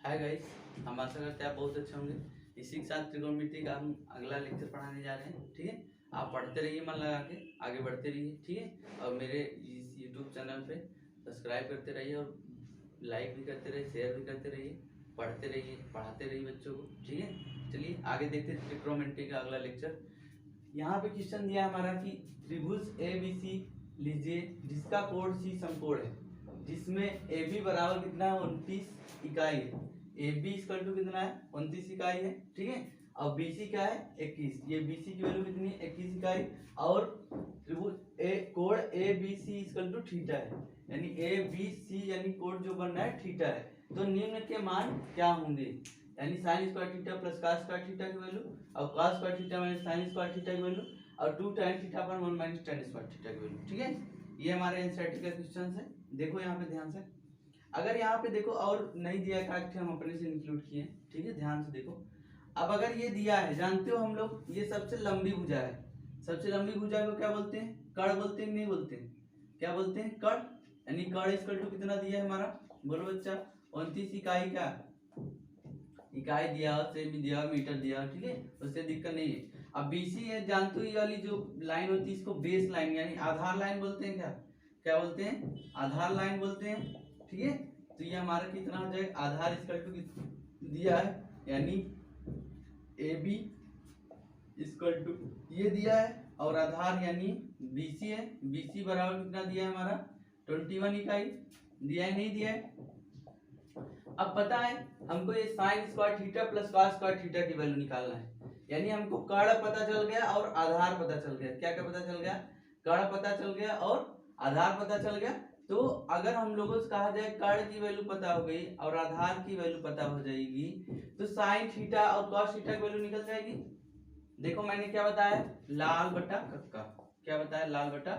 Hi guys, हम आशा करते हैं आप बहुत अच्छे होंगे। इसी के साथ त्रिकोणमिति का हम अगला लेक्चर पढ़ाने जा रहे हैं। ठीक है, आप पढ़ते रहिए, मन लगा के आगे बढ़ते रहिए। ठीक है, और मेरे इस यूट्यूब चैनल पे सब्सक्राइब करते रहिए और लाइक भी करते रहिए, शेयर भी करते रहिए, पढ़ते रहिए, पढ़ाते रहिए बच्चों को। ठीक है, चलिए आगे देखते हैं त्रिकोणमिति का अगला लेक्चर। यहाँ पे क्वेश्चन दिया हमारा कि त्रिभुज ए बी सी लीजिए जिसका कोण सी समकोण है, जिसमें ए बी बराबर कितना है 29 इकाई है। ए बी इक्वल टू कितना है 29 इकाई है। ठीक है, और बी सी क्या है 21। ये बी सी की वैल्यू कितनी है 21 इकाई। और त्रिभुज ए कोण A B C equal to theta है, यानी ए बी सी यानी कोण जो बन रहा है थीटा है। तो निम्न के मान क्या होंगे, यानी sine square theta plus cos square theta की वैल्यू, और cos square theta minus sine square theta की वैल्यू, और 2 tan थीटा पर 1 माइनस tan स्क्वायर थीटा की वैल्यू। ठीक है, ये हमारे एनसीईआरटी का क्वेश्चन है। देखो यहाँ पे ध्यान से, अगर यहाँ पे देखो और नहीं दिया है हम अपने से इंक्लूड किए। ठीक है, ध्यान से देखो। अब अगर ये दिया है, जानते हो हम लोग ये सबसे लंबी भुजा है। सबसे लंबी भुजा को क्या बोलते हैं, कर्ण बोलते हैं, नहीं बोलते हैं, क्या बोलते हैं, कर्ण। यानी कर्ण इक्वल टू कितना दिया है हमारा, बोलो बच्चा 29 इकाई का इकाई दिया, सेमी दिया, मीटर दिया। ठीक है, उससे दिक्कत नहीं है। अब बीसी है, जानते हो ये वाली जो लाइन होती है इसको बेस लाइन यानी आधार लाइन बोलते हैं। क्या क्या बोलते हैं, आधार लाइन बोलते हैं। ठीक है, तो ये हमारा कितना हो जाएगा, आधार इक्वल टू दिया है, यानी ए बी इक्वल टू ये दिया है, और आधार यानी बीसी है। बीसी बराबर कितना दिया है हमारा 21 इकाई दिया है, नहीं दिया है। अब पता है हमको ये sine square theta plus cos square theta की वैल्यू निकालना है। यानी हमको कर्ण पता चल गया और आधार पता चल गया। क्या क्या पता चल गया, कर्ण पता चल गया और आधार पता चल गया। तो अगर हम लोगों से कहा जाए कर्ण की वैल्यू पता हो गई और आधार की वैल्यू पता हो जाएगी, तो साइन थीटा और कॉस थीटा की वैल्यू निकल जाएगी। देखो मैंने क्या बताया, लाल बटा कक्का। क्या बताया, लाल बटा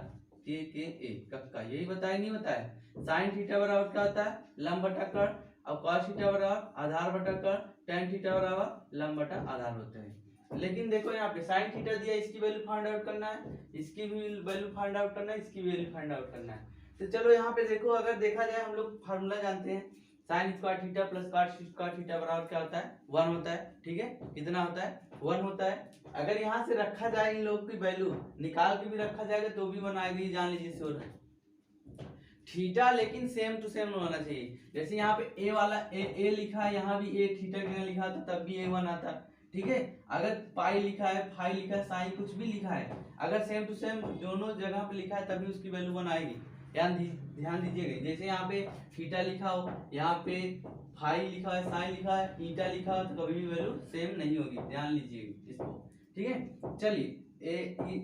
के ए कक्का, यही बताया, नहीं बताया। साइन थीटा बराबर क्या होता है, लंब बटा कर्ण, और cos थीटा बराबर आधार बटा कर्ण, tan थीटा बराबर लंब बटा आधार होता है। लेकिन देखो यहाँ पे sin थीटा दिया, इसकी वैल्यू फाइंड आउट करना है, इसकी भी वैल्यू फाइंड आउट करना है, इसकी वैल्यू फाइंड आउट करना है। तो चलो यहाँ पे देखो, अगर देखा जाए हम लोग फार्मूला जानते हैं, sin square theta plus cos square theta बराबर क्या होता है 1 होता है। ठीक है, कितना होता है 1 होता है। अगर यहाँ से रखा जाए इन लोग की वैल्यू निकाल के भी रखा जाएगा तो भी बनाएगी, जान लीजिए श्योर है। थीटा लेकिन सेम टू सेम होना चाहिए। जैसे यहाँ पे ए वाला ए लिखा है, यहाँ भी ए थीटा के लिखा था तब भी A1 आता। ठीक है, अगर पाई लिखा है, फाई लिखा है, साइन कुछ भी लिखा है, अगर सेम टू सेम दोनों जगह पे लिखा है तभी उसकी वैल्यू 1 आएगी। ध्यान दीजिएगा। जैसे यहाँ पे थीटा लिखा हो, यहाँ पे फाई लिखा है, साइन लिखा है, ईटा लिखा हो, तो कभी भी वैल्यू सेम नहीं होगी, ध्यान लीजिएगा इसको। ठीक है, चलिए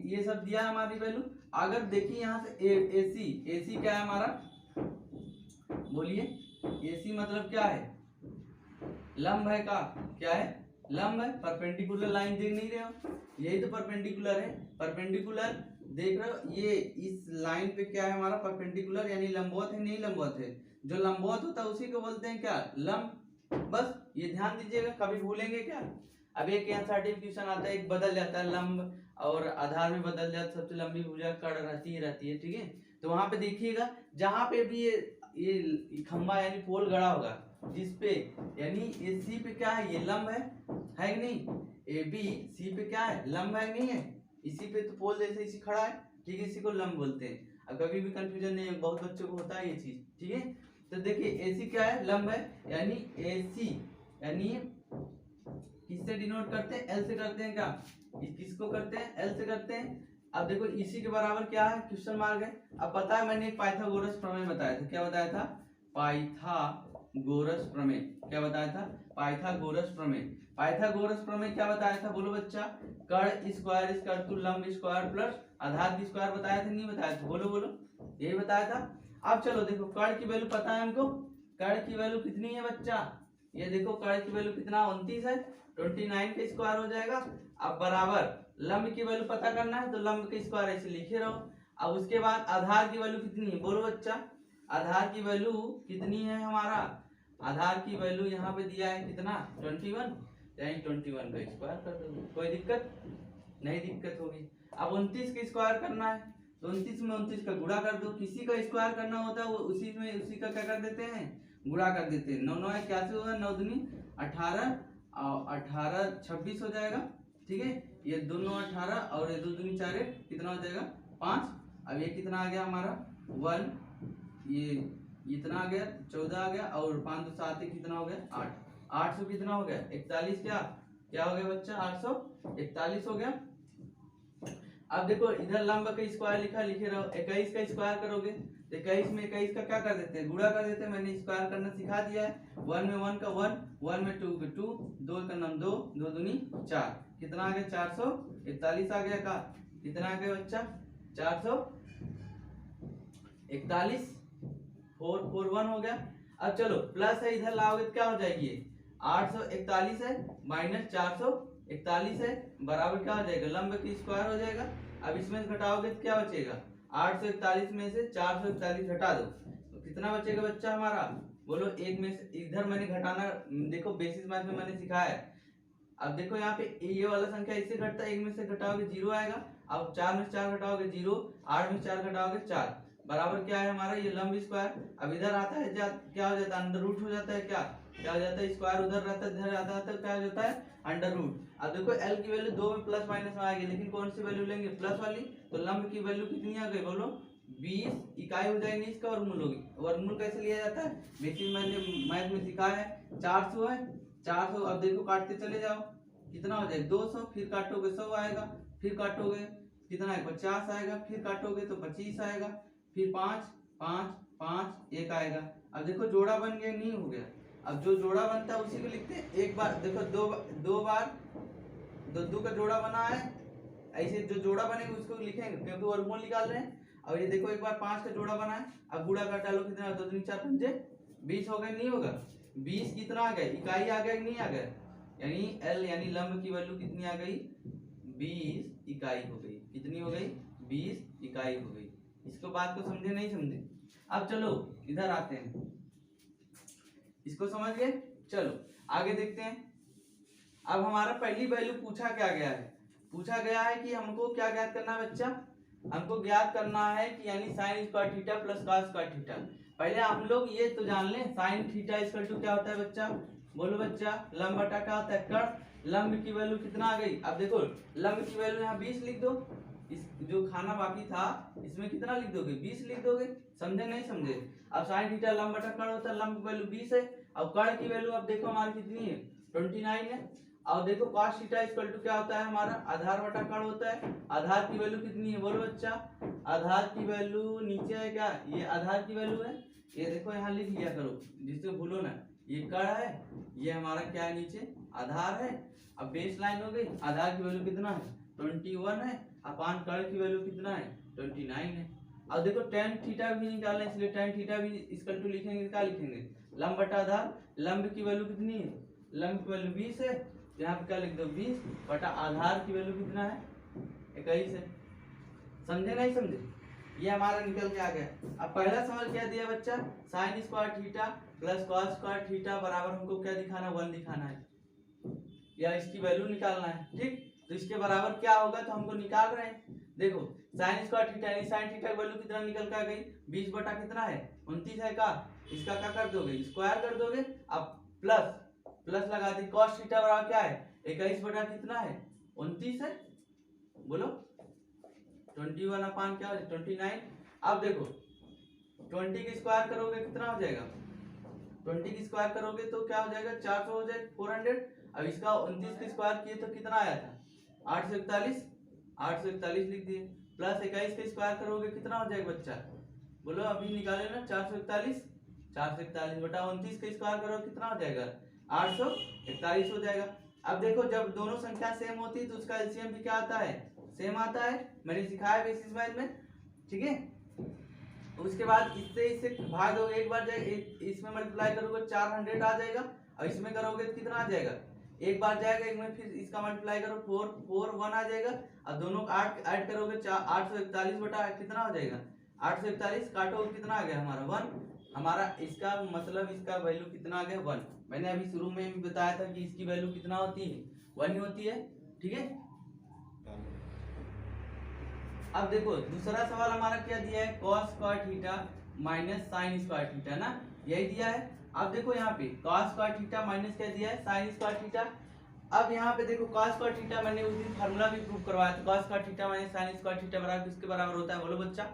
ये सब दिया है हमारी वैल्यू। अगर देखिए यहाँ से एसी क्या है हमारा, बोलिए, एसी मतलब क्या है, लंब है का, क्या है, लंब है। परपेंडिकुलर लाइन देख नहीं रहे हो, यही तो परपेंडिकुलर है। परपेंडिकुलर देख रहे हो, ये इस लाइन पे क्या है हमारा परपेंडिकुलर, यानी लंबवत है, नहीं लंबवत है। जो लंबवत होता है उसी को बोलते हैं क्या, लंब। बस ये ध्यान दीजिएगा, कभी भूलेंगे क्या। अब एक एनसीईआरटी क्वेश्चन आता है, एक बदल जाता है, लंब और आधार में बदल जाता है, सबसे लंबी भुजा कर्ण रहती है। ठीक है, तो वहां पे देखिएगा जहां पे भी ये खंबा यानी पोल गड़ा होगा, जिसपे यानी ये सी पे क्या है, ये लंब है कि नहीं, ए बी सी पे क्या है, लंब है नहीं है, इसी पे तो पोल जैसे इसी खड़ा है। ठीक है, इसी को लंब बोलते हैं। अब कभी भी कंफ्यूजन नहीं है, बहुत बच्चों को होता है ये चीज। ठीक है, तो देखिए एसी क्या है, लंब है, यानी एसी यानी किससे डिनोट करते हैं, एल से करते हैं। क्या किसको करते हैं, एल से करते हैं। अब देखो इसी के बराबर क्या है, क्वेश्चन मार्क है। अब पता है मैंने पाइथागोरस प्रमेय बताया था, क्या बताया था, पाइथागोरस प्रमेय। क्या बताया था, पाइथागोरस प्रमेय। पाइथागोरस प्रमेय क्या बताया था, बोलो बच्चा, कर्ण स्क्वायर इक्वल टू लंब स्क्वायर प्लस आधार की स्क्वायर बताया था, नहीं बताया था, बोलो बोलो, यही बताया था। अब चलो देखो कर्ण की वैल्यू पता है हमको, कर्ण की वैल्यू कितनी है बच्चा, ये देखो कर्ण की वैल्यू कितना 29 है, 29 का स्क्वायर हो जाएगा। अब बराबर लंब की वैल्यू पता करना है तो लंब के स्क्वायर ऐसे लिखे रहो। अब उसके बाद आधार की वैल्यू कितनी है, बोलो बच्चा, आधार की वैल्यू कितनी है हमारा, आधार की वैल्यू यहाँ पे दिया है कितना 21, यानी 21 का स्क्वायर कर दो, कोई दिक्कत नहीं, दिक्कत होगी। अब 29 का स्क्वायर करना है तो 29 में 29 का गुणा कर दो। किसी का स्क्वायर करना होता है वो उसी में उसी का क्या कर देते हैं, गुणा कर देते हैं। 9 9 81 होगा, 9 दूनी 18 और 18 26 हो जाएगा। ठीक है, ये 2 9 18 और ये 2 दूनी 4 कितना हो जाएगा 5। अब ये कितना आ गया हमारा 1, ये इतना आ गया 14 आ गया और 5 2 7 कितना हो गया 8। 800 कितना हो गया 41, क्या हो गया बच्चा 841 हो गया। अब देखो इधर लंब का स्क्वायर लिखे रहो, 21 का स्क्वायर करोगे तो 21 में 21 का क्या कर देते हैं गुणा कर देते हैं। मैंने स्क्वायर करना सिखा दिया है। 1 में 1 का 1, 1 में 2 का 2, 2 का नाम 2, 2 दूनी 4, कितना आ गया 441 आ गया का, कितना आ गया बच्चा 441, 441 हो गया। अब चलो प्लस है इधर लाओगे तो क्या हो जाएगी, 841 है माइनस 441 है बराबर क्या हो जाएगा लंब की स्क्वायर हो जाएगा। अब इसमें से घटाओगे तो क्या बचेगा 841 में से 441 घटा दो तो कितना बचेगा बच्चा हमारा, बोलो। एक में से इधर मैंने घटाना, देखो बेसिस मैथ में मैंने सिखाया है। अब देखो यहाँ पे ये वाला संख्या इससे घटता है, एक में से घटाओगे 0 आएगा। अब 4 में से 4 घटाओगे 0, 8 में से 4 घटाओगे 4 बराबर क्या है हमारा ये लंब स्क्वायर। अब इधर आता है क्या हो जाता है अंडर रूट हो जाता है, क्या हो जाता है स्क्वायर उधर रहता है, इधर आता है क्या हो जाता है अंडर रूट। अब देखो एल की वैल्यू 2 में प्लस माइनस में आएगी, लेकिन कौन सी वैल्यू लेंगे प्लस वाली, तो लंब की वैल्यू कितनी आ गई बोलो 20 इकाई हो जाएंगी, इसका वर्गमूल होगी। वर्गमूल कैसे लिया जाता है बेसिक मैंने मैथ में सिखाया है। 400 है 400, अब देखो काटते चले जाओ कितना हो जाएगा 200, फिर काटोगे 100 आएगा, फिर काटोगे कितना है 50 आएगा, फिर काटोगे तो 25 आएगा, फिर 5 5 5 1 आएगा। अब देखो जोड़ा बन गया नहीं हो गया। अब जो जोड़ा बनता है उसी को लिखते हैं। एक बार देखो दो बार दो का जोड़ा बना है, ऐसे जो जोड़ा बनेगा उसको लिखेंगे क्योंकि वर्गमूल निकाल रहे हैं। अब ये देखो एक बार 5 का जोड़ा बना है, अब गुणा कर डालो कितना 2 3 4 5 20 हो गया नहीं होगा 20 कितना आ गया इकाई आ गया नहीं आ गया, यानी एल यानी लंब की वैल्यू कितनी आ गई 20 इकाई हो गई। कितनी हो गई 20 इकाई हो गई। इसको बात को समझे नहीं समझे। अब चलो इधर आते हैं, इसको समझ गए। चलो आगे देखते हैं। अब हमारा पहली वैल्यू पूछा क्या गया है, पूछा गया है कि हमको क्या ज्ञात करना है बच्चा, हमको ज्ञात करना है कि यानी sine square theta plus cos square theta. पहले हम लोग ये तो जान लें साइन थीटा इक्वल टू क्या होता है बच्चा, बोलो बच्चा लंब बटा क्या होता है कर्ण। लंब की वैल्यू कितना आ गई, अब देखो लंब की वैल्यू यहाँ 20 लिख दो, इस जो खाना बाकी था इसमें कितना लिख दोगे 20 लिख दोगे, समझे नहीं समझे। अब साइन थीटा लंब बटा कर्ण होता है, लंब की वैल्यू 20 है। अब कर्ण की वैल्यू अब देखो हमारी कितनी है 29 है। और देखो cos थीटा इक्वल टू क्या होता है हमारा आधार बटा कर्ण होता है। आधार की वैल्यू कितनी है बोलो बच्चा, आधार की वैल्यू नीचे है क्या, ये आधार की वैल्यू है, ये देखो यहाँ लिख लिया करो जिससे भूलो ना, ये कर्ण है ये हमारा क्या है नीचे आधार है। अब बेस लाइन हो गई, आधार की वैल्यू कितना है 21 है, अपान कर्ण की वैल्यू कितना है 29 है। अब देखो tan थीटा भी निकालना है, इसलिए tan थीटा भी इक्वल टू लिखेंगे, क्या लिखेंगे लंब बटा आधार। लंब की वैल्यू कितनी है, लंब की वैल्यू 20 है, यहाँ पे क्या लिख दो 20 बटा आधार की वैल्यू कितना है 21 है। समझे नहीं समझे, ये हमारा निकल के आ गया। अब पहला सवाल क्या दिया बच्चा, sine square theta plus cos square theta बराबर हमको क्या दिखाना 1 दिखाना है, या इसकी वैल्यू निकालना है। ठीक, तो इसके बराबर क्या होगा तो हमको निकाल रहे हैं। देखो साइन स्क्वायर थीटा यानी साइन थीटा की वैल्यू कितना निकल के आ गई 20 बटा कितना है 29 है का, इसका क्या कर दोगे स्क्वायर कर दोगे। अब प्लस प्लस लगा दी, cos थीटा बराबर क्या है 21 बटा कितना है 29 है, बोलो 21 अपान क्या हो जाए 29। अब देखो 20 की स्क्वायर करोगे कितना हो जाएगा, 20 की स्क्वायर करोगे तो क्या हो जाएगा 400 हो जाएगा 400। अब इसका 29 की स्क्वायर किए तो कितना आया था 841 लिख दिए, प्लस 21 की स्क्वायर करोगे कितना हो जाएगा बच्चा, बोलो अभी निकाले ना 441 बटा 29 का स्क्वायर करो कितना हो जाएगा 841 हो जाएगा। अब देखो जब दोनों संख्या सेम होती है तो उसका एलसीएम भी क्या आता है सेम आता है, मैंने सिखाया बेसिस मैथ में। ठीक है, उसके बाद इससे इसे भाग दोगे, एक बार जाएगा इसमें मल्टीप्लाई करोगे 400 आ जाएगा, और इसमें करोगे तो कितना आ जाएगा एक बार जाएगा एक में, फिर इसका मल्टीप्लाई करो 4 1 आ जाएगा, और दोनों 8 ऐड करोगे 841 बटा कितना हो जाएगा 841 काटो कितना आ गया हमारा 1, हमारा इसका मतलब इसका वैल्यू कितना आ गया 1। मैंने अभी शुरू में भी बताया था कि इसकी वैल्यू कितना होती है 1 ही होती है। ठीक है, अब देखो दूसरा सवाल हमारा क्या दिया है cos square theta minus sine square theta ना, यही दिया है। अब देखो यहाँ पे cos स्क्वायर थीटा माइनस क्या दिया है sin स्क्वायर थीटा। अब यहाँ पे देखो cos स्क्वायर थीटा मैंने उस दिन फार्मूला भी प्रूव करवाया था, cos square theta minus sin square theta बराबर किसके बराबर होता है बोलो बच्चा,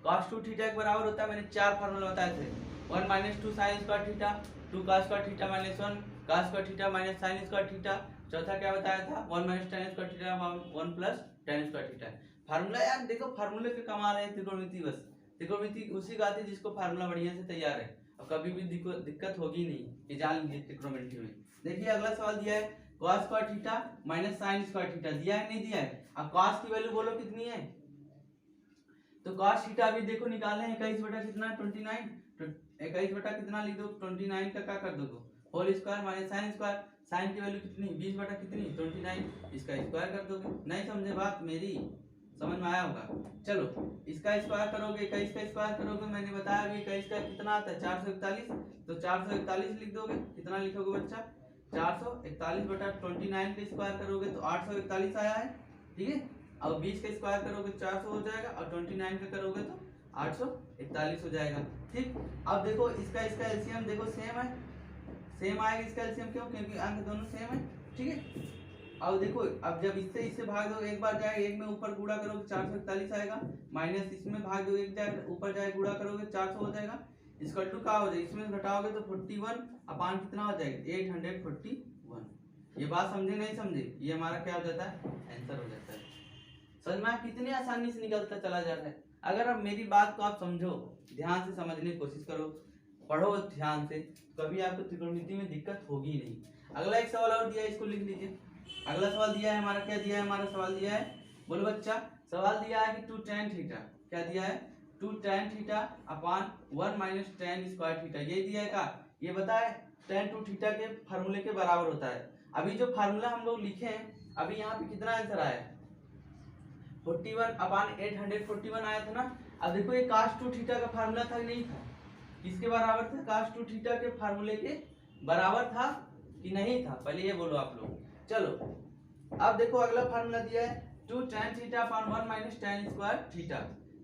cos 2 थीटा के बराबर होता है। मैंने 4 फार्मूला बताए थे, 1 minus 2 sin square theta, 2 cos square theta minus 1 cos square theta minus sin square theta, चौथा क्या बताया था 1 minus tan square theta 1 plus tan square theta. Formula यार देखो फार्मूले पे कमाल है त्रिकोणमिति, बस त्रिकोणमिति उसी का आती है जिसको फार्मूला बढ़िया से तैयार है, और कभी भी दिक्कत होगी नहीं कि जान लीजिए त्रिकोणमिति में। देखिए अगला सवाल दिया है cos square theta minus sin square theta, दिया है नहीं दिया है। अब cos की वैल्यू बोलो कितनी है, तो cos थीटा अभी देखो निकालने हैं 21 बटा कितना 29, 21 बटा कितना लिख दो 29 का क्या कर दो whole square minus sin square, sin की वैल्यू कितनी 20 बटा कितनी 29, इसका स्क्वायर कर दोगे। नहीं समझे बात मेरी, समझ में आया होगा। चलो इसका स्क्वायर करोगे 21 का स्क्वायर करोगे, मैंने बताया अभी 21 का कितना आता है 441, तो 441 लिख दोगे, कितना लिखोगे बच्चा 441 बटा 29 का स्क्वायर करोगे तो 841 आया है, ठीक है। अब 20 का स्क्वायर करोगे 400 हो जाएगा, और 29 का करोगे तो 841 हो जाएगा, ठीक। अब देखो इसका एलसीएम देखो सेम है, सेम आएगा इसका एलसीएम, क्यों क्योंकि अंक दोनों सेम है, ठीक है। अब देखो अब जब इससे भाग दो एक बार जाए, एक में ऊपर गुणा करोगे 441 आएगा, माइनस इसमें भाग दो एक जाए ऊपर जाए गुणा करोगे 400 हो जाएगा, इसका टू क्या हो जाएगा इसमें घटाओगे तो 41 अपान कितना हो जाएगा 841। ये बात समझे नहीं समझे, ये हमारा क्या हो जाता है आंसर हो जाता है। समझ में कितनी आसानी से निकलता चला जाता है। अगर अब मेरी बात को आप समझो, ध्यान से समझने की कोशिश करो, पढ़ो ध्यान से, कभी आपको त्रिकोणमिति में दिक्कत होगी नहीं। अगला एक सवाल और दिया है, इसको लिख लीजिए। अगला सवाल दिया है हमारा, क्या दिया है हमारा सवाल दिया है बोलो बच्चा, सवाल दिया है कि 2 tan थीटा, क्या दिया है 2 tan theta upon 1 minus tan square theta, ये दिया है का, ये बताए tan 2 थीटा के फार्मूले के बराबर होता है। अभी जो फार्मूला हम लोग लिखे हैं, अभी यहाँ पे कितना आंसर आया 41 अपान 841 आया था ना। अब देखो ये cos 2 थीटा का फार्मूला था नहीं था, किसके बराबर था cos 2 थीटा के फार्मूले के बराबर था कि नहीं था, पहले ये बोलो आप लोग। चलो अब देखो अगला फार्मूला दिया है 2 tan theta upon 1 minus tan square theta,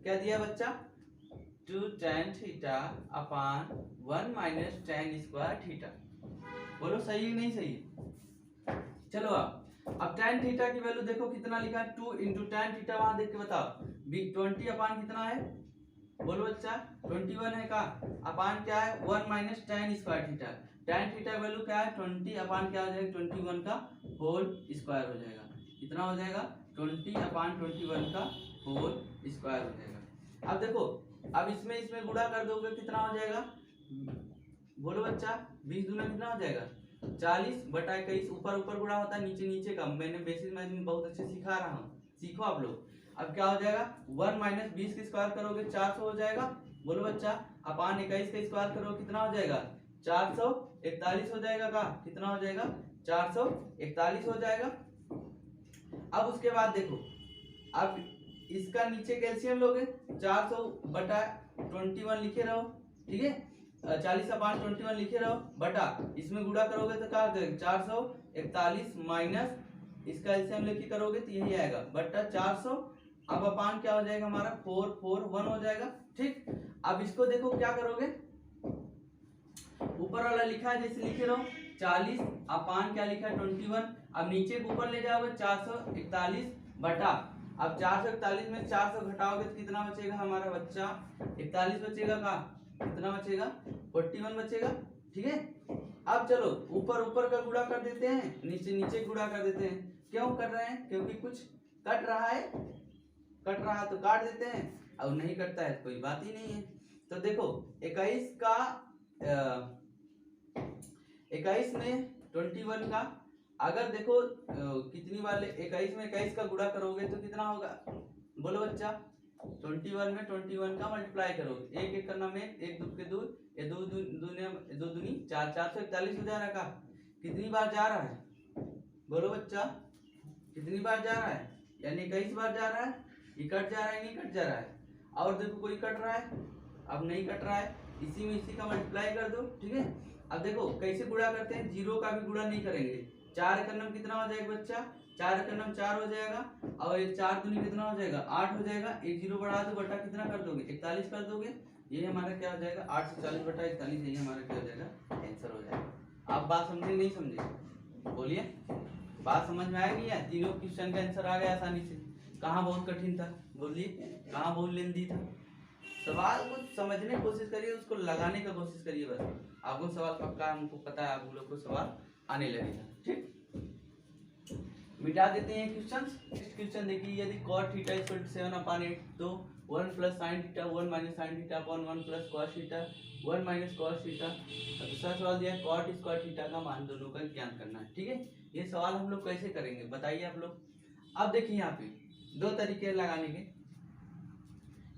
क्या दिया बच्चा 2 tan theta upon 1 minus tan square theta, बोलो सही है नहीं सही। चलो अब tan थीटा की वैल्यू देखो कितना लिखा है 2 इंटू tan थीटा, वहां देख के बताओ 20 अपान कितना है बोलो बच्चा 21 है का, अपान क्या है 1 minus tan square theta, tan theta value क्या है 20 अपान क्या हो जाएगा 21 का होल स्क्वायर हो जाएगा, कितना हो जाएगा 20 अपान 21 का होल स्क्वायर हो जाएगा। अब देखो अब इसमें गुणा कर दोगे कितना हो जाएगा बोलो बच्चा 20 दूना कितना हो जाएगा 40 बटा 21, ऊपर ऊपर गुणा होता है नीचे नीचे का, मैंने बेसिक मैथ में बहुत अच्छे सिखा रहा हूँ, सीखो आप लोग। अब क्या हो जाएगा 1 माइनस 20 का स्क्वायर करोगे 400 हो जाएगा, बोलो बच्चा अपान 21 का स्क्वायर करोगे कितना हो जाएगा 441 हो जाएगा का, कितना हो जाएगा 441 हो जाएगा। अब उसके बाद देखो अब इसका नीचे कैल्शियम लोगे 400 बटा 21 लिखे रहो, ठीक है 40 अपान 21 लिखे रहो, बटा इसमें गुणा करोगे तो क्या हो जाएगा 441 माइनस इसका एलसीएम लेके करोगे तो यही आएगा बटा 400, अब अपान क्या हो जाएगा हमारा 441 हो जाएगा, ठीक। अब इसको देखो क्या करोगे, ऊपर वाला लिखा है जैसे लिखे रहो 40 अपान क्या लिखा है 21, अब नीचे के ऊपर ले जाओगे 441 बटा, अब 441 में 400 घटाओगे तो कितना बचेगा हमारा बच्चा 41 बचेगा का, कितना बचेगा 41 बचेगा, ठीक है। अब चलो ऊपर ऊपर का गुणा कर देते हैं, नीचे नीचे गुणा कर देते हैं, क्यों कर रहे हैं क्योंकि कुछ कट रहा है तो काट देते हैं, और नहीं कटता है कोई बात ही नहीं है। तो देखो 21 में 21 का अगर देखो कितनी वाले 21 में 21 का गुणा करोगे तो कितना होगा बोलो बच्चा 21 में 21 का मल्टीप्लाई करोगे, एक एक करना में एक दो के दो, ये दो दूनी 4, 441 हो जा रहा का, कितनी बार जा रहा है बोलो बच्चा कितनी बार जा रहा है, यानी 21 बार जा रहा है, ये कट जा रहा है नहीं कट जा रहा है, और देखो कोई कट रहा है अब नहीं कट रहा है, इसी में इसी का मल्टीप्लाई कर दो, ठीक है। अब देखो कैसे गुणा करते हैं, जीरो का भी गुणा नहीं करेंगे, 4 का नम कितना हो जाएगा बच्चा 4 का नम 4 हो जाएगा, और ये 4 दूनी कितना हो जाएगा 8 हो जाएगा, एक जीरो बढ़ा दो बटा कितना कर दोगे 41 कर दोगे, ये हमारा क्या हो जाएगा 8 से 40/41, यही हमारा क्या हो जाएगा आंसर हो जाएगा। आप बात समझे नहीं समझे बोलिए, बात समझ में आएगी या तीनों क्वेश्चन का आंसर आ गया आसानी से? कहाँ बहुत कठिन था बोलिए, कहाँ बहुत लेंदी था? सवाल को समझने की कोशिश करिए, उसको लगाने का कोशिश करिए, बस आपको सवाल पक्का, हमको पता है आप लोग को सवाल आने लगेगा। ठीक, मिटा देते हैं क्वेश्चन। नेक्स्ट क्वेश्चन देखिए, यदि cot थीटा इक्वल टू 7/8 तो 1 plus sine theta 1 minus sine theta upon 1 plus cos theta 1 minus cos theta. दूसरा सवाल दिया है cot स्क्वायर थीटा का मान दोनों का ज्ञात करना है। ठीक है, ये सवाल हम लोग कैसे करेंगे बताइए आप लोग। अब देखिए यहाँ पे दो तरीके लगाने के,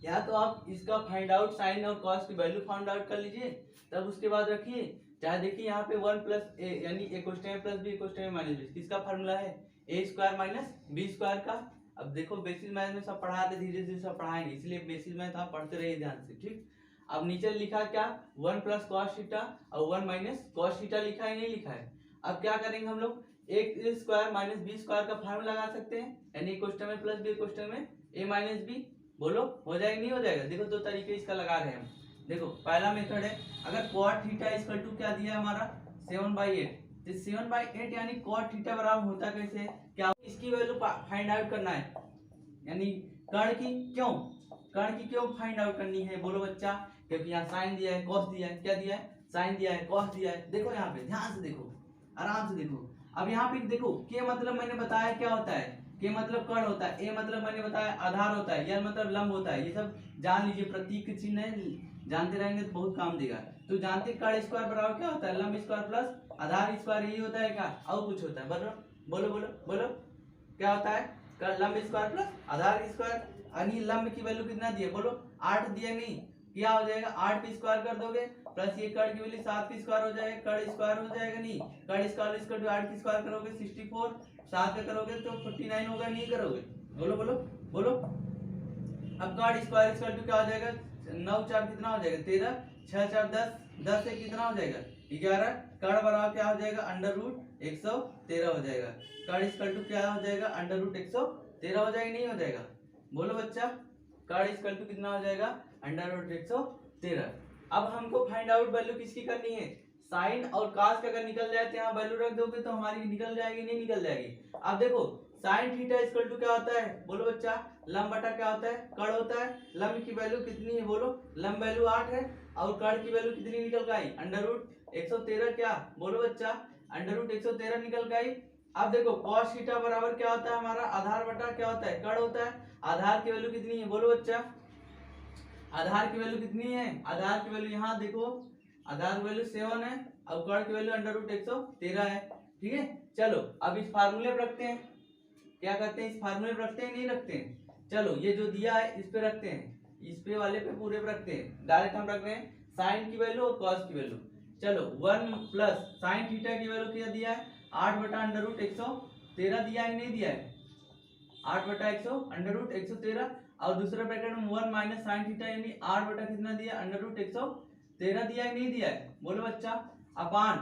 या तो आप इसका फाइंड आउट साइन और कॉस की वैल्यू फाइंड आउट कर लीजिए, तब उसके बाद रखिए। चाहे देखिए यहाँ पे 1 प्लस ए यानी ए कोष्टक प्लस बी कोष्टक माइनस बी, किसका फार्मूला है ए स्क्वायर माइनस बी स्क्वायर का। अब देखो बेसिस मैथ में सब पढ़ाते, धीरे धीरे सब पढ़ाएंगे, इसलिए बेसिस मैथ आप पढ़ते रहिए ध्यान से। ठीक, अब नीचे लिखा क्या 1 प्लस कॉस थीटा और 1 माइनस कॉस थीटा लिखा है नहीं लिखा है। अब क्या करेंगे हम लोग, ए स्क्वायर माइनस बी स्क्वायर का फार्मूला लगा सकते हैं, यानी कोष्टक में प्लस बी कोष्टक में ए माइनस बी। बोलो हो जाएगा नहीं हो जाएगा? देखो दो तरीके इसका लगा रहे हैं हम। देखो पहला मेथड है, अगर cot थीटा इक्वल टू क्या दिया है हमारा 7/8, तो 7/8 यानी cot थीटा बराबर होता कैसे है, क्या इसकी वैल्यू फाइंड आउट करना है, यानी कर्ण की क्यों फाइंड आउट करनी है बोलो बच्चा? क्योंकि यहाँ साइन दिया है कॉस दिया है, क्या दिया है साइन दिया है कॉस दिया है। देखो यहाँ पे ध्यान से देखो, आराम से देखो। अब यहाँ पे देखो के मतलब मैंने बताया क्या होता है, के मतलब कर्ण होता है, ए मतलब मैंने बताया आधार होता है, यल मतलब लंब होता है। ये सब जान लीजिए, प्रतीक चिन्ह है, जानते रहेंगे तो बहुत काम देगा। तो जानते कर्ण स्क्वायर बराबर क्या होता है, लंब स्क्वायर प्लस आधार स्क्वायर, यही होता है क्या और कुछ होता है? बोलो बोलो बोलो बोलो क्या होता है, लंब स्क्वायर प्लस आधार स्क्वायर। यानी लंब की वैल्यू कितना दिया बोलो 8 दिया, नहीं क्या हो जाएगा 8 पे स्क्वायर कर दोगे प्लस ये कर्ण की वैल्यू 7 पे स्क्वायर हो जाएगा, कर्ण स्क्वायर हो जाएगा, नहीं कर्ण स्क्वायर इक्वल टू 8 की स्क्वायर करोगे 64, 7 पे करोगे तो 49 होगा, नहीं करोगे? बोलो बोलो बोलो। अब कर्ण स्क्वायर इक्वल टू क्या हो जाएगा 9 4 कितना हो जाएगा 13, 6 4 10, 10 से कितना हो जाएगा 11, कर्ण बराबर क्या हो जाएगा अंडर रूट 113 हो जाएगा। कर्ण इक्वल टू क्या हो जाएगा अंडर रूट 113 हो जाएगा, नहीं हो जाएगा? बोलो बच्चा, कर्ण इक्वल टू कितना हो जाएगा अंडर रूट 113। अब हमको फाइंड आउट वैल्यू किसकी करनी है, साइन और कास का। अगर निकल जाए तो यहाँ वैल्यू रख दोगे तो हमारी निकल जाएगी, नहीं निकल जाएगी? अब देखो साइन थीटा इक्वल टू क्या होता है बोलो बच्चा, लंब बटा क्या होता है कर्ण होता है। लंब की वैल्यू कितनी है बोलो, लंब वैल्यू 8 है और कर्ण की वैल्यू कितनी निकल गई अंडर रूट 113, क्या बोलो बच्चा अंडर रूट 113 निकल गई। अब देखो cos थीटा बराबर क्या होता है हमारा आधार बटा क्या होता है कर्ण होता है। आधार की वैल्यू कितनी है बोलो बच्चा, आधार की वैल्यू कितनी है, आधार की वैल्यू यहाँ देखो, आधार की वैल्यू 7 है और कर्ण की वैल्यू अंडर रूट 113 है। ठीक है, चलो अब इस फार्मूले पर रखते हैं, क्या करते हैं इस फार्मूले पर रखते हैं नहीं रखते हैं? चलो ये जो दिया है इस पे रखते हैं, इस पे वाले पे पूरे पे रखते हैं। डायरेक्ट हम रख रहे हैं साइन की वैल्यू और कॉस की वैल्यू। चलो 1 प्लस साइन थीटा की वैल्यू क्या दिया है 8 बटा अंडर रूट 113 दिया है, नहीं दिया है 8 बटा 100 अंडर रूट 113, और दूसरे ब्रैकेट में 1 माइनस साइन थीटा यानी 8 बटा कितना दिया अंडर रूट 113 दिया है, नहीं दिया है? बोलो बच्चा अपान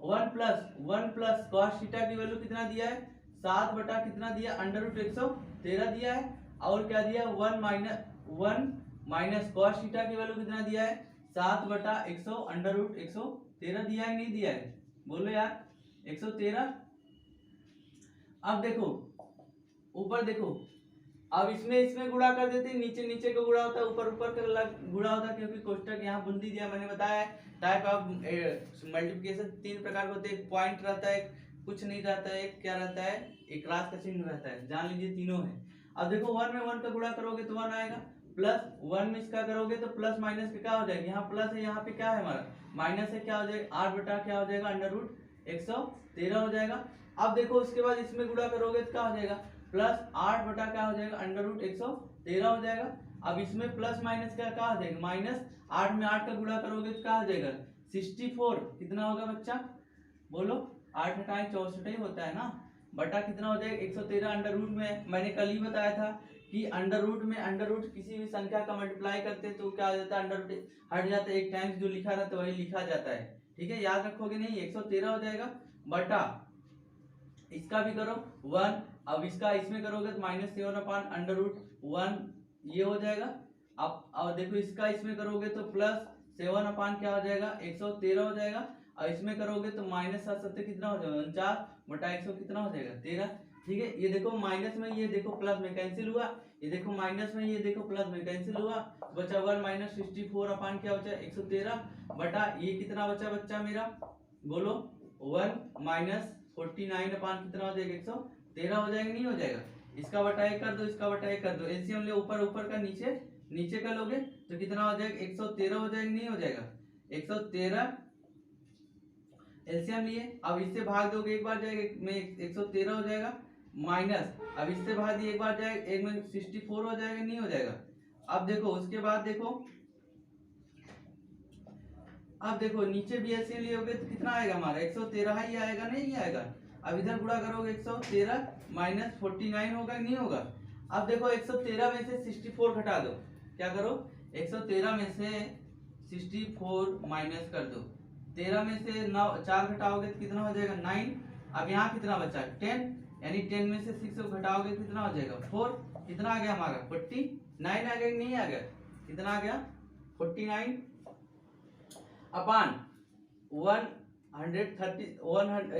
1 प्लस कॉस थीटा की वैल्यू कितना दिया है 7 बटा कितना दिया अंडर रूट 113 दिया है, और क्या दिया 1 माइनस कॉस थीटा की वैल्यू कितना दिया है 7 बटा 100 अंडर रूट 113 दिया है, नहीं दिया है? बोलो यार 113। अब देखो ऊपर देखो, अब इसमें गुणा कर देते हैं, नीचे नीचे का गुणा होता है, ऊपर ऊपर का गुणा होता है, क्योंकि कोष्टक यहाँ बुंदी दिया मैंने बताया है। टाइप ऑफ मल्टीप्लिकेशन 3 प्रकार के होते हैं, एक पॉइंट रहता है, कुछ नहीं रहता है, एक क्या रहता है एक क्लास का चिन्ह रहता है, जान लीजिए तीनों है। अब देखो 1 में 1 का गुणा करोगे तो 1 आएगा, प्लस 1 में इसका करोगे तो प्लस माइनस का क्या हो जाएगा, यहाँ प्लस है यहाँ पे क्या है हमारा माइनस है, क्या हो जाएगा 8 बटा क्या हो जाएगा अंडर रूट 113 हो जाएगा। अब देखो उसके बाद इसमें गुणा करोगे तो क्या हो जाएगा प्लस 8 बटा क्या हो जाएगा अंडर रूट 113 हो जाएगा। अब इसमें प्लस माइनस का क्या हो जाएगा माइनस 8 में 8 का गुणा करोगे तो क्या हो जाएगा 64, कितना होगा बच्चा बोलो 8 हटाए 64 ही होता है ना, बटा कितना हो जाएगा 113 अंडर रूट में। मैंने कल ही बताया था कि अंडर रूट किसी भी संख्या का मल्टीप्लाई करते तो क्या हो जाता है अंडर रूट हट जाता है, एक टाइम्स जो लिखा रहता है वही लिखा जाता है। ठीक है, याद रखोगे नहीं 113 हो जाएगा बटा इसका भी करो 1, अब इसका इसमें करोगे तो -7 अपॉन अंडर रूट 1 ये हो जाएगा, अब देखो इसका इसमें करोगे तो प्लस 7 अपान क्या हो जाएगा 113 हो जाएगा, और इसमें करोगे तो माइनस 7 कितना हो जाएगा 49/100 कितना हो जाएगा 13। ठीक है, ये देखो माइनस में ये देखो प्लस में कैंसिल हुआ, ये देखो माइनस में ये देखो प्लस में कैंसिल हुआ, बचा 1 - 64 अपान क्या बचा 113 बटा ये कितना बचा बच्चा मेरा बोलो 1 - 49 अपान कितना हो जाएगा 113 हो जाएगा नहीं हो जाएगा। इसका बटा 1 कर दो, इसका बटा 1 कर दो, एलसीएम ले ऊपर ऊपर का नीचे नीचे का लोगे तो कितना हो जाएगा 113 हो जाएगा नहीं हो जाएगा 113 एलसीएम लिए। अब इससे भाग दोगे एक बार जाएगा में 113 हो जाएगा, माइनस अब इससे भाग दिए एक बार जाएगा एक में 64 हो जाएगा नहीं हो जाएगा। अब देखो उसके बाद देखो, अब देखो नीचे भी एलसीएम लियोगे तो कितना आएगा हमारा 113 ही आएगा नहीं आएगा। अब इधर गुणा करोगे 113 - 49 होगा नहीं होगा। अब देखो 113 में से 64 घटा दो, क्या करो 113 में से 64 माइनस कर दो, 13 में से 9 4 घटाओगे तो कितना हो जाएगा 9। अब यहाँ कितना बचा 10, यानी 10 में से 6 घटाओगे तो कितना हो जाएगा 4, कितना आ गया हमारा 49 आ गया नहीं आ गया, कितना आ गया 49 अपान 130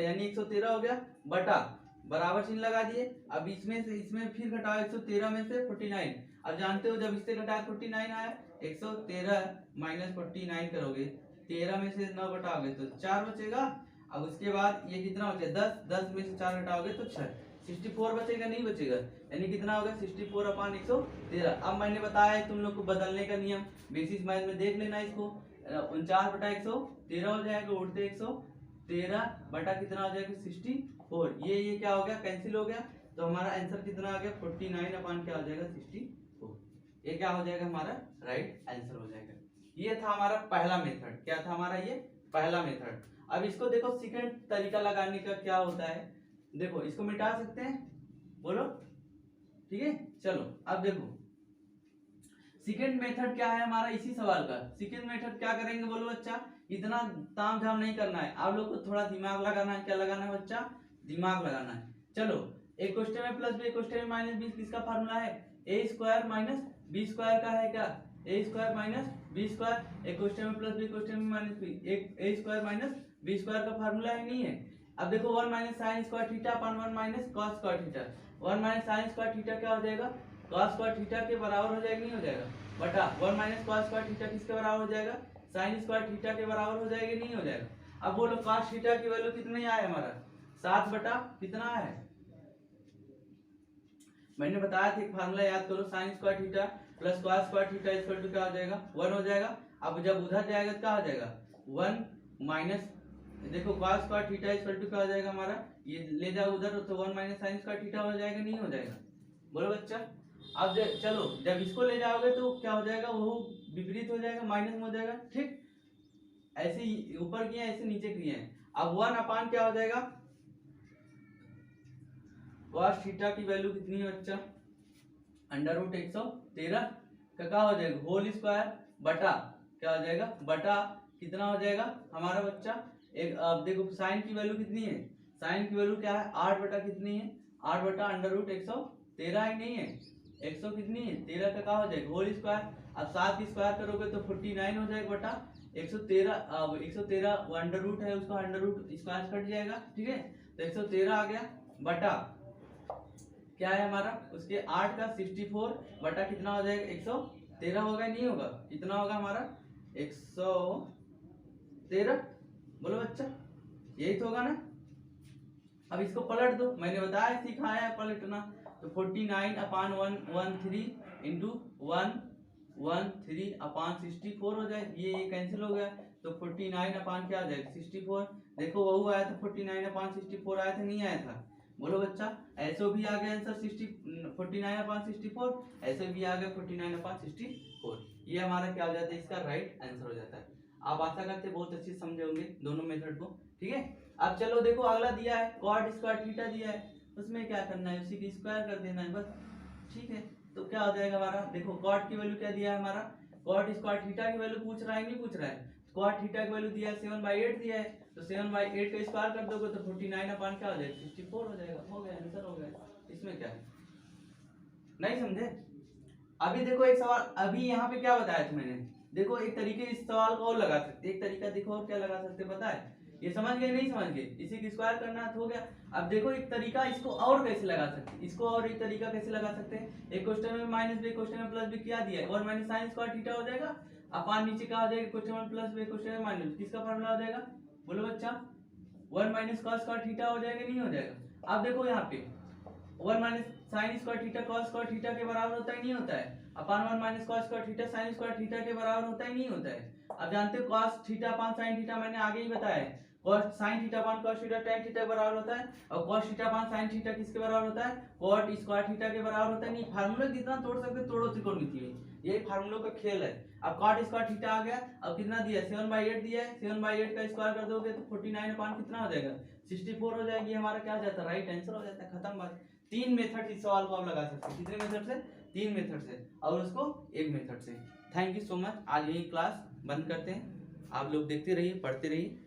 यानी 113 हो गया बटा बराबर चिन्ह लगा दिए। अब इसमें से इसमें फिर घटाओ 113 में से 49, अब जानते हो जब इससे घटाया 49 आया, 113 - 49 करोगे 13 में से 9 घटाओगे तो 4 बचेगा। अब उसके बाद ये कितना बचेगा 10, 10 में से 4 घटाओगे तो 6, 64 बचेगा नहीं बचेगा, यानी कितना होगा 64 अपान 113। अब मैंने बताया है तुम लोग को बदलने का नियम, बेसिस मैथ में देख लेना इसको, 49/113 हो जाएगा, उड़ते 113 बटा कितना हो जाएगा 64, ये क्या हो गया कैंसिल हो गया, तो हमारा आंसर कितना आ गया 49 अपान क्या हो जाएगा 64, ये क्या हो जाएगा हमारा राइट आंसर हो जाएगा। ये था हमारा पहला मेथड, क्या था हमारा ये पहला मेथड। अब इसको देखो सेकंड तरीका लगाने का क्या होता है, देखो इसको मिटा सकते हैं बोलो, ठीक है चलो। अब देखो सेकंड मेथड क्या है हमारा इसी सवाल का, सेकंड मेथड क्या करेंगे बोलो बच्चा, इतना ताम झाम नहीं करना है, आप लोग को थोड़ा दिमाग लगाना है, क्या लगाना है बच्चा दिमाग लगाना है। चलो एक क्वेश्चन में प्लस बी, एक क्वेश्चन में माइनस बी, किसका फार्मूला है ए स्क्वायर माइनस बी स्क्वायर का है क्या, ए स्क्वायर माइनस बी स्क्वायर, एक क्वेश्चन में प्लस बी, क्वेश्चन में माइनस बी, एक ए स्क्वायर माइनस बी स्क्वायर का फार्मूला है नहीं है। अब देखो 1 - sin square theta upon 1 - cos square theta, 1 - sin square theta क्या हो जाएगा cos स्क्वायर थीटा के बराबर हो जाएगा नहीं हो जाएगा, बटा 1 - cos स्क्वायर थीटा किसके बराबर हो जाएगा sin स्क्वायर थीटा के बराबर हो जाएगा नहीं हो जाएगा। अब बोलो cos थीटा की वैल्यू कितनी आए हमारा 7 बटा कितना है, मैंने बताया था एक फार्मूला याद करो, sin square theta plus cos square theta equal to क्या हो जाएगा 1 हो जाएगा। अब जब उधर जाएगा तो क्या हो जाएगा 1 माइनस, देखो cos square theta equal to क्या हो जाएगा हमारा, ये ले जाओ उधर तो 1 - sin स्क्वायर थीटा हो जाएगा नहीं हो जाएगा बोलो बच्चा। अब चलो जब इसको ले जाओगे तो क्या हो जाएगा वो विपरीत हो जाएगा माइनस में हो जाएगा, ठीक ऐसे ही ऊपर किए ऐसे नीचे किए हैं। अब 1 अपान क्या हो जाएगा cos थीटा की वैल्यू कितनी है बच्चा √113 का क्या हो जाएगा होल स्क्वायर बटा क्या हो जाएगा बटा कितना हो जाएगा हमारा बच्चा एक, अब देखो साइन की वैल्यू कितनी है, साइन की वैल्यू क्या है 8 बटा कितनी है 8 बटा √113 ही नहीं है 100 कितनी है 13 का क्या हो जाएगा होल स्क्वायर। अब 7 की स्क्वायर करोगे तो 49 हो जाएगा बटा 113, अब 113 अंडर रूट है उसका अंडर रूट स्क्वायर कट जाएगा, ठीक है तो 113 आ गया बटा क्या है हमारा उसके 8 का 64 बटा कितना हो जाएगा 113 होगा नहीं होगा, कितना होगा हमारा 113 बोलो बच्चा यही तो होगा ना। अब इसको पलट दो, मैंने बताया सिखाया है पलटना, तो 49 अपान 113 इंटू 113 अपान 64 हो जाए, ये कैंसिल हो गया तो 49 अपान क्या आ जाएगा 64, देखो वह आया था 49 अपान 64 आया था नहीं आया था बोलो बच्चा, ऐसे भी आ गया आंसर 49 अपान 64, ऐसे भी आ गया 49 अपान 64, ये हमारा क्या हो जाता है इसका राइट आंसर हो जाता है। आप आशा करते बहुत अच्छे से समझे होंगे दोनों मेथड को, ठीक है। अब चलो देखो अगला दिया है cot स्क्वायर थीटा दिया है, उसमें क्या करना है उसी की स्क्वायर कर देना है बस, ठीक है तो क्या हो जाएगा हमारा देखो cot की वैल्यू क्या दिया है हमारा cot स्क्वायर थीटा की वैल्यू पूछ रहा है नहीं पूछ रहा है, cot थीटा की वैल्यू दिया है 7/8 दिया है, तो 7/8 का स्क्वायर कर दोगे तो 49 अपान क्या हो जाएगा 64 हो जाएगा, हो गया आंसर हो गया, इसमें क्या है नहीं समझे अभी देखो एक सवाल, अभी यहाँ पे क्या बताया था मैंने, देखो एक तरीके इस सवाल को और लगा सकते, एक तरीका देखो और क्या लगा सकते पता है, ये समझ गए नहीं समझ गए, इसी की स्क्वायर करना है तो हो गया। अब देखो एक तरीका इसको और कैसे लगा सकते, इसको और एक तरीका कैसे लगा सकते हैं, एक क्वेश्चन में माइनस बी क्वेश्चन में प्लस बी क्या दिया है, 1 माइनस साइन स्क्वायर थीटा हो जाएगा, अपान नीचे क्या हो जाएगा, क्वेश्चन में प्लस बी क्वेश्चन में माइनस, किसका फार्मूला हो जाएगा बोलो बच्चा, 1 माइनस कॉस स्क्वायर थीटा हो जाएगा नहीं हो जाएगा। अब देखो यहाँ पे 1 minus sine square theta cos square theta के बराबर होता है नहीं होता है, अपान 1 minus cos square theta sine square theta के बराबर होता है नहीं होता है। अब जानते हो cos theta upon sine theta मैंने आगे ही बताया है, cos sin theta upon cos theta tan theta के बराबर होता है, और cos theta upon sin theta किसके बराबर होता है, cot स्क्वायर थीटा के बराबर होता है। नहीं फार्मूला कितना तोड़ सकते तोड़ो त्रिकोणमिति में, यही फार्मूलों का खेल है। अब cot स्क्वायर थीटा आ गया, अब कितना दिया है 7/8 दिया है, 7/8 का स्क्वायर कर दोगे तो 49 अपान कितना हो जाएगा 64 हो जाएगी, हमारा क्या हो जाता है राइट आंसर हो जाता है, खत्म बात। 3 मेथड इस सवाल को आप लगा सकते हैं, कितने मेथड से 3 मेथड से, और उसको एक मेथड से। थैंक यू सो मच, आज यही क्लास बंद करते हैं, आप लोग देखते रहिए पढ़ते रहिए।